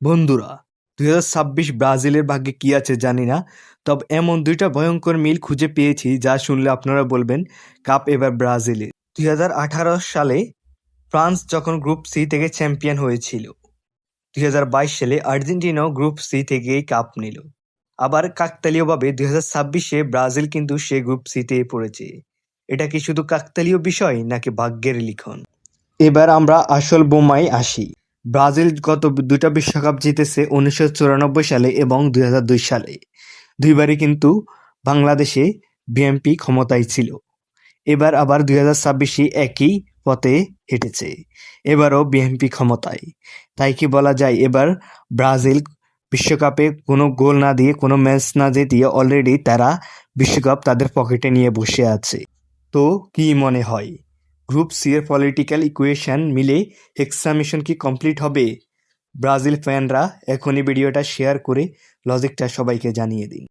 বন্ধুরা, 2026 ব্রাজিলের ভাগ্যে কি আছে জানি না, তবে এমন দুইটা ভয়ঙ্কর মিল খুঁজে পেয়েছি যা শুনলে আপনারা বলবেন কাপ এবার ব্রাজিলের। 2018 সালে ফ্রান্স যখন গ্রুপ সি থেকে চ্যাম্পিয়ন হয়েছিল, 2022 সালে আর্জেন্টিনাও গ্রুপ সি থেকেই কাপ নিল। আবার কাকতালীয়ভাবে 2026-এ ব্রাজিল কিন্তু সে গ্রুপ সিতেই পড়েছে। এটা কি শুধু কাকতালীয় বিষয় নাকি ভাগ্যের লিখন? এবার আমরা আসল বোমায় আসি। ব্রাজিল গত দুটা বিশ্বকাপ জিতেছে 1994 সালে এবং 2002 সালে। দুইবারই কিন্তু বাংলাদেশে বিএনপি ক্ষমতায় ছিল। এবার আবার 2026-এ একই পথে হেঁটেছে। এবারও বিএনপি ক্ষমতায়। তাই কি বলা যায় এবার ব্রাজিল বিশ্বকাপে কোনো গোল না দিয়ে, কোনো ম্যাচ না জিতিয়ে অলরেডি তারা বিশ্বকাপ তাদের পকেটে নিয়ে বসে আছে। তো কি মনে হয়, গ্রুপ সি এর পলিটিক্যাল ইকুয়েশন মিলে হেক্সা মিশন কি কমপ্লিট হবে? ব্রাজিল ফ্যানরা এখনই ভিডিওটা শেয়ার করে লজিকটা সবাইকে জানিয়ে দিন।